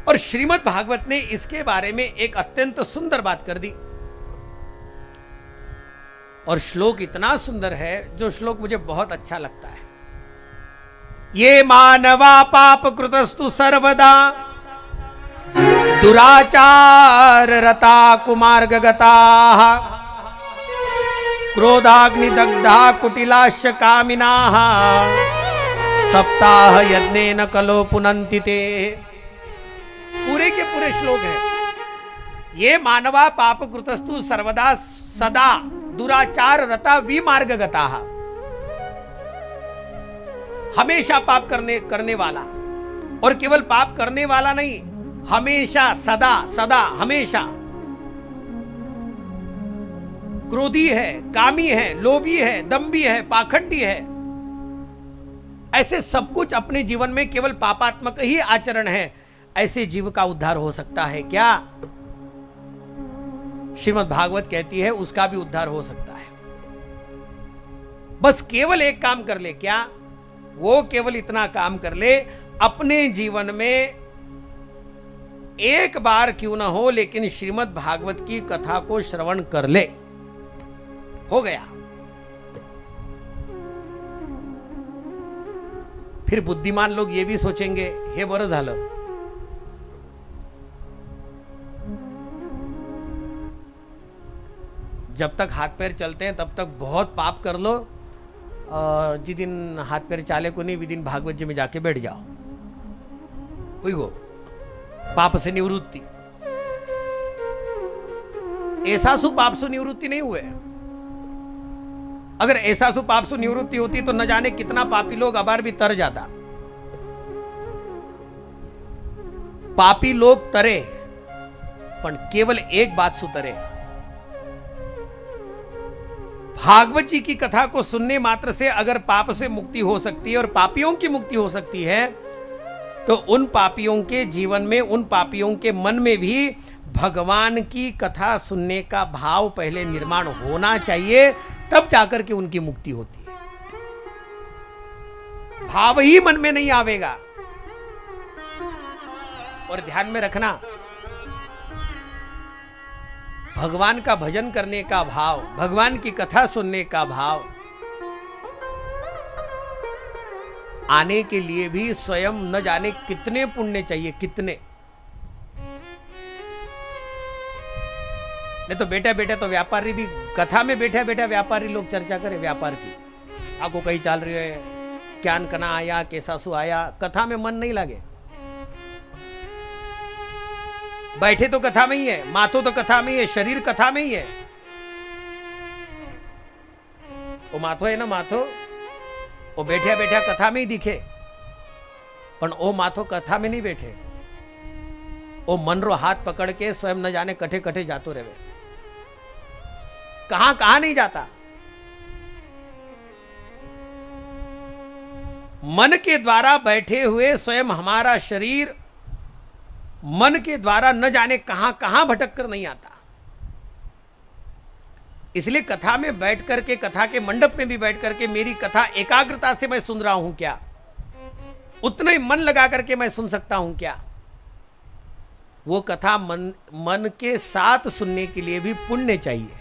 और श्रीमद् भागवत ने इसके बारे में एक अत्यंत सुंदर बात कर दी। और श्लोक इतना सुंदर है, जो श्लोक मुझे बहुत अच्छा लगता है। ये मानवा पाप कृतस्तु सर्वदा दुराचार रता कुमार्गगता क्रोधाग्निदग्धा कुटिलाश्च कामिनाः सप्ताह यज्ञेन कलो पुनन्ति ते। पूरे के पूरे श्लोक है। ये मानवा पाप कृतस्तु सर्वदा सदा दुराचार रता विमार्गगता, हमेशा पाप करने वाला, और केवल पाप करने वाला नहीं, हमेशा सदा सदा हमेशा क्रोधी है, कामी है, लोभी है, दंभी है, पाखंडी है। ऐसे सब कुछ अपने जीवन में केवल पापात्मक ही आचरण है। ऐसे जीव का उद्धार हो सकता है क्या? श्रीमद् भागवत कहती है उसका भी उद्धार हो सकता है। बस केवल एक काम कर ले। क्या? वो केवल इतना काम कर ले, अपने जीवन में एक बार क्यों ना हो, लेकिन श्रीमद् भागवत की कथा को श्रवण कर ले, हो गया। फिर बुद्धिमान लोग ये भी सोचेंगे, हे बरं झालं, जब तक हाथ पैर चलते हैं तब तक बहुत पाप कर लो, और जिस दिन हाथ पैर चाले को नहीं, विदिन भागवत जी में जाके बैठ जाओ, हुई गो पाप से निवृत्ति। ऐसा सु पाप से निवृत्ति नहीं हुए। अगर ऐसा सु पाप से निवृत्ति होती तो न जाने कितना पापी लोग अबार भी तर जाता। पापी लोग तरे, पण केवल एक बात सु तरे, भागवत जी की कथा को सुनने मात्र से अगर पाप से मुक्ति हो सकती है और पापियों की मुक्ति हो सकती है, तो उन पापियों के जीवन में, उन पापियों के मन में भी भगवान की कथा सुनने का भाव पहले निर्माण होना चाहिए, तब जाकर के उनकी मुक्ति होती है। भाव ही मन में नहीं आवेगा। और ध्यान में रखना, भगवान का भजन करने का भाव, भगवान की कथा सुनने का भाव आने के लिए भी स्वयं न जाने कितने पुण्य चाहिए, कितने। नहीं तो बैठा बैठा तो व्यापारी भी, कथा में बैठा बैठा व्यापारी लोग चर्चा करे व्यापार की, आपको कहीं चल रही है, क्या कना आया, कैसा सु आया, कथा में मन नहीं लगे। बैठे तो कथा में ही है, माथो तो कथा में ही है, शरीर कथा में ही है। वो माथो है ना, माथो वो बैठा बैठा कथा में ही दिखे, पण ओ माथो कथा में नहीं बैठे। ओ मन रो हाथ पकड़ के स्वयं न जाने कठे कठे जातो रहे, कहां कहां नहीं जाता। मन के द्वारा बैठे हुए स्वयं हमारा शरीर मन के द्वारा न जाने कहां कहां भटक कर नहीं आता। इसलिए कथा में बैठ करके, कथा के मंडप में भी बैठ करके मेरी कथा एकाग्रता से मैं सुन रहा हूं क्या? उतना ही मन लगा करके मैं सुन सकता हूं क्या? वो कथा मन के साथ सुनने के लिए भी पुण्य चाहिए।